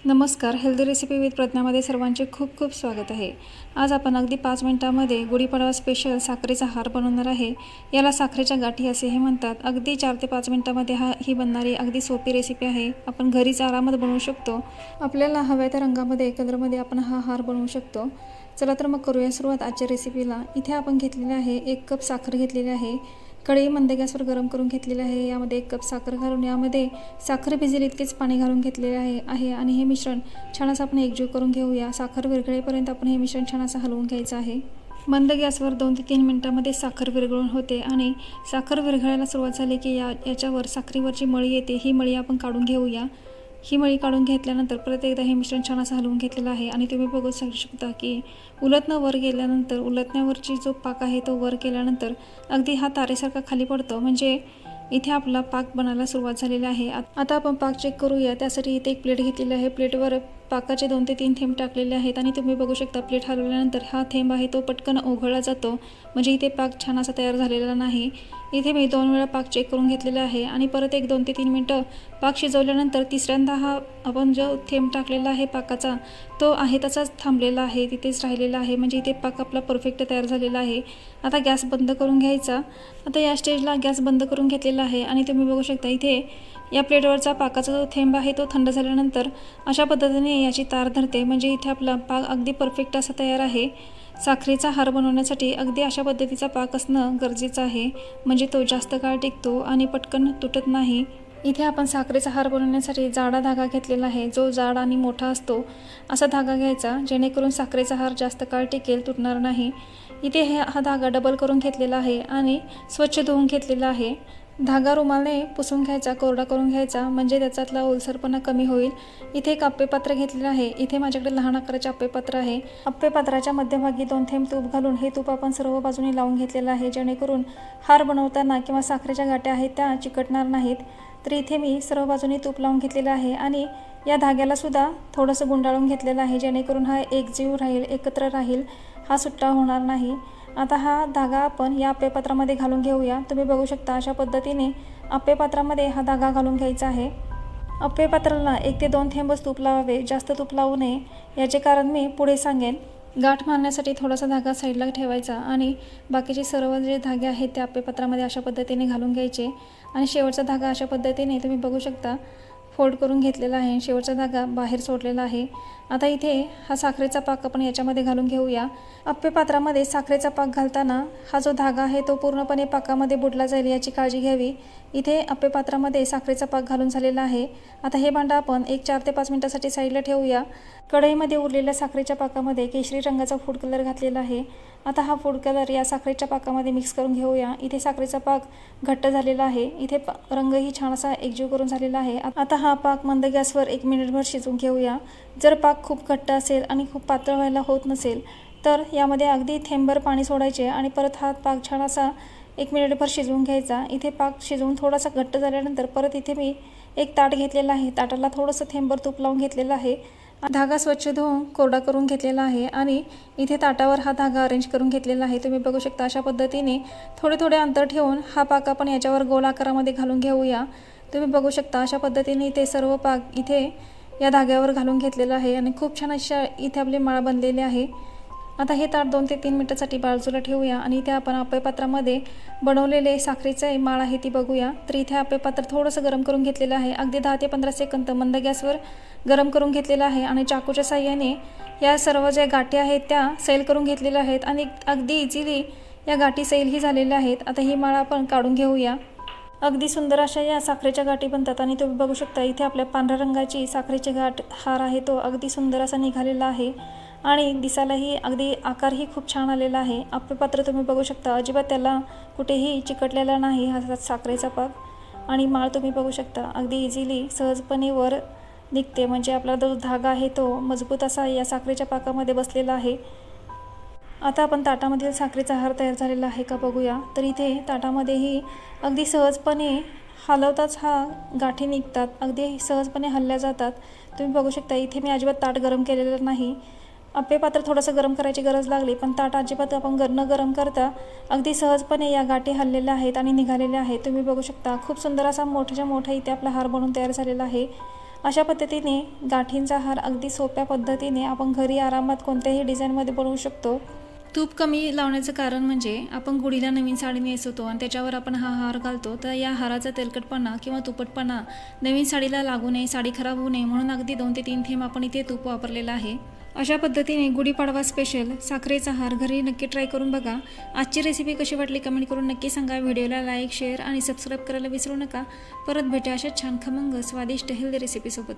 नमस्कार, healthy recipe with प्रज्ञामध्ये सर्वांचे खूप खूप स्वागत आहे। आज आपण अगदी 5 मिनिटांमध्ये गुढीपाडवा स्पेशल साखरेचा हार बनवणार आहे। याला साखरेच्या गाठी असेही म्हणतात। अगदी 4 ते 5 मिनिटांमध्ये ही बनणारी अगदी सोपी रेसिपी आहे। आपण घरीच आरामात बनवू शकतो। आपल्याला हव्या त्या रंगामध्ये कलरमध्ये आपण हा हार बनवू शकतो। चला तर मग करूया सुरुवात आजच्या रेसिपीला। इथे आपण घेतलेले आहे 1 कप साखर घेतलेली आहे। कढई मंद गॅसवर गरम करून घेतलेली आहे। यामध्ये 1 कप साखर घालून यामध्ये साखर भिजेल इतकेच पाणी घालून घेतलेले आहे आणि हे मिश्रण छान असं आपण एकजीव करून घेऊया। साखर विरघळेपर्यंत आपण हे मिश्रण छान असं हलवून घ्यायचं आहे। मंद गॅसवर 2 ते 3 मिनिटांमध्ये साखर विरघळून होते आणि साखर विरघळायला सुरुवात झाली की याच्यावर साखरेवरची मळी येते। ही मळी आपण काढून घेऊया। ही मळी काढून घेतल्यानंतर परत एकदा हे मिश्रण छान असं हलवून घेतलेलं आहे आणि तुम्ही बघू शकता की उलटणं वर गेल्यानंतर उलटण्यावरची जो पाक आहे तो वर केल्यानंतर अगदी हा तारेसारखा खाली पडतो। म्हणजे इथे आपला पाक बनायला सुरुवात झालेली आहे। आता आपण पाक चेक करूया। त्यासाठी इथे एक प्लेट घेतलेली आहे। प्लेटवर पाकाचे 2 ते 3 थेंब टाकलेले आहेत आणि तुम्ही बघू शकता प्लेट हलवल्यानंतर हा थेंब आहे तो पटकन ओघळला जातो। म्हणजे इथे पाक छान असा तयार झालेला नाही। इथे मी 2 वेळा पाक चेक करून घेतलेला आहे आणि परत एक 2 ते 3 मिनिटं पाक शिजवल्यानंतर तिसऱ्यांदा हा आपण जो थेंब टाकलेला आहे पाकाचा तो आहे तसाच थांबलेला आहे, तिथेच राहिलेला आहे। म्हणजे इथे पाक आपला परफेक्ट तयार झालेला आहे। आता गॅस बंद करून घ्यायचा। आता या स्टेजला गॅस बंद करून घेतलेला आहे आणि तुम्ही बघू शकता इथे या प्लेटवरचा पाकाचा जो थेंब आहे तो थंड झाल्यानंतर अशा पद्धतीने याची तार धरते। म्हणजे इथे आपला पाक अगदी परफेक्ट असा तयार आहे। साखरेचा हार बनवण्यासाठी अगदी अशा पद्धतीचा पाक असणं गरजेचं आहे। म्हणजे तो जास्त काळ टिकतो आणि पटकन तुटत नाही। इथे आपण साखरेचा हार बनवण्यासाठी जाडा धागा घेतलेला आहे। जो जाड आणि मोठा असतो असा धागा घ्यायचा, जेणेकरून साखरेचा हार जास्त काळ टिकेल, तुटणार नाही। इथे हा धागा डबल करून घेतलेला आहे आणि स्वच्छ धुवून घेतलेला आहे। धागा रुमालाने पुसून घ्यायचा, कोरडा करून घ्यायचा, म्हणजे त्याच्यातला ओलसरपणा कमी होईल। इथे एक आप्पेपात्र घेतलेलं आहे। इथे माझ्याकडे लहान आकाराचे आप्पेपात्र आहे। आप्पेपात्राच्या मध्यभागी 2 थेंब तूप घालून हे तूप आपण सर्व बाजूनी लावून घेतलेलं आहे, जेणेकरून हार बनवताना किंवा साखरेच्या गाठ्या आहेत त्या चिकटणार नाहीत। तर इथे मी सर्व बाजूनी तूप लावून घेतलेलं आहे आणि या धाग्याला सुद्धा थोडंसं गुंडाळून घेतलेलं आहे, जेणेकरून हा एकजीव राहील, एकत्र राहील, हा सुट्टा होणार नाही। आता हा धागा आपण या आप्पेपात्रामध्ये घालून घेऊया। तुम्ही बघू शकता अशा पद्धतीने आप्पेपात्रामध्ये हा धागा घालून घ्यायचा आहे। आप्पेपात्राला 1 ते 2 थेंबच तूप लावावे, जास्त तूप लावू नये। याचे कारण मी पुढे सांगेन। गाठ मारण्यासाठी थोडासा धागा साईडला ठेवायचा आणि बाकीचे सर्व जे धागे आहेत ते आप्पेपात्रामध्ये अशा पद्धतीने घालून घ्यायचे आणि शेवटचा धागा अशा पद्धतीने तुम्ही बघू शकता फोल्ड करून घेतलेला आहे। शेवटचा धागा बाहेर सोडलेला आहे। आता इथे हा साखरेचा पाक आपण याच्यामध्ये घालून घेऊया। आप्पेपात्रामध्ये साखरेचा पाक घालताना हा जो धागा आहे तो पूर्णपणे पाकामध्ये बुडला जाईल याची काळजी घ्यावी। इथे आप्पेपात्रामध्ये साखरेचा पाक घालून झालेला आहे। आता हे भांडं आपण 4 ते 5 मिनिटांसाठी साईडला ठेवूया। कढईमध्ये उरलेल्या साखरेच्या पाकामध्ये केशरी रंगाचा फूड कलर घातलेला आहे। आता हा फूड कलर या साखरेच्या पाकामध्ये मिक्स करून घेऊया। इथे साखरेचा पाक घट्ट झालेला आहे। इथे रंगही छान असा एकजीव करून झालेला आहे। आता हा पाक मंद गॅसवर 1 मिनिटभर शिजवून घेऊया। जर पाक खूप घट्ट असेल आणि खूप पातळ व्हायला होत नसेल तर यामध्ये अगदी थेंबभर पाणी सोडायचे आणि परत हा पाक छान असा 1 मिनिटभर शिजवून घ्यायचा। इथे पाक शिजवून थोडासा घट्ट झाल्यानंतर परत इथे मी एक ताट घेतलेला आहे। ताटाला थोडंसं थेंबभर तूप लावून घेतलेलं आहे। धागा स्वच्छ धुवून कोरडा करून घेतलेला आहे आणि इथे ताटावर हा धागा अरेंज करून घेतलेला आहे। तुम्ही बघू शकता अशा पद्धतीने थोडे थोडे अंतर ठेवून हा पाक आपण याच्यावर गोल आकारामध्ये घालून घेऊया। तुम्ही बघू शकता अशा पद्धतीने ते सर्व पाक इथे या धाग्यावर घालून घेतलेला आहे आणि खूप छान अशा इथे आपली माळ बनलेली आहे। आता हे ताट 2 ते 3 मिनिटांसाठी बाजूला ठेवूया आणि इथे आपण आप्पेपात्रामध्ये बनवलेले साखरेचे माळ आहे ती बघूया। तर इथे आप्पेपात्र थोडंसं गरम करून घेतलेलं आहे। अगदी 10 ते 15 सेकंद मंद गॅसवर गरम करून घेतलेलं आहे आणि चाकूच्या साहाय्याने या सर्व ज्या गाठी आहेत त्या सैल करून घेतलेल्या आहेत आणि अगदी इझिली या गाठी सैलही झालेल्या आहेत। आता ही माळ आपण काढून घेऊया। अगदी सुंदर अशा या साखरेच्या गाठी बनतात आणि तुम्ही बघू शकता इथे आपल्या पांढऱ्या रंगाची साखरेची गाठ हार आहे तो अगदी सुंदर असा निघालेला आहे आणि दिसायलाही अगदी आकारही खूप छान आलेला आहे। आप्पेपात्र तुम्ही बघू शकता अजिबात त्याला कुठेही चिकटलेला नाही हा साखरेचा पाक आणि माळ तुम्ही बघू शकता अगदी इझिली सहजपणे वर निघते। म्हणजे आपला जो धागा आहे तो मजबूत असा या साखरेच्या पाकामध्ये बसलेला आहे। आता आपण ताटामधील साखरेचा हार तयार झालेला आहे का बघूया। तर इथे ताटामध्येही अगदी सहजपणे हलवताच हा गाठी निघतात, अगदी सहजपणे हलल्या जातात। तुम्ही बघू शकता इथे मी अजिबात ताट गरम केलेलं नाही। आप्पेपात्र थोडंसं गरम करायची गरज लागली, पण ताट अजिबात आपण न गरम करता अगदी सहजपणे या गाठी हललेल्या आहेत आणि निघालेल्या आहेत। तुम्ही बघू शकता खूप सुंदर असा मोठ्याच्या मोठा इथे आपला हार बनवून तयार झालेला आहे। अशा पद्धतीने गाठींचा हार अगदी सोप्या पद्धतीने आपण घरी आरामात कोणत्याही डिझाईनमध्ये बनवू शकतो। तूप कमी लावण्याचं कारण म्हणजे आपण गुढीला नवीन साडी नेसवतो आणि त्याच्यावर आपण हा हार घालतो, तर या हाराचा तेलकटपणा किंवा तुपटपणा नवीन साडीला लागू नये, साडी खराब होऊ नये म्हणून अगदी 2 ते 3 थेंब आपण इथे तूप वापरलेलं आहे। अशा पद्धतीने गुढीपाडवा स्पेशल साखरेचा हार घरी नक्की ट्राय करून बघा। आजची रेसिपी कशी वाटली कमेंट करून नक्की सांगा। व्हिडिओला लाईक, शेअर आणि सबस्क्राईब करायला विसरू नका। परत भेटूया अशा छान खमंग स्वादिष्ट हेल्दी रेसिपीसोबत।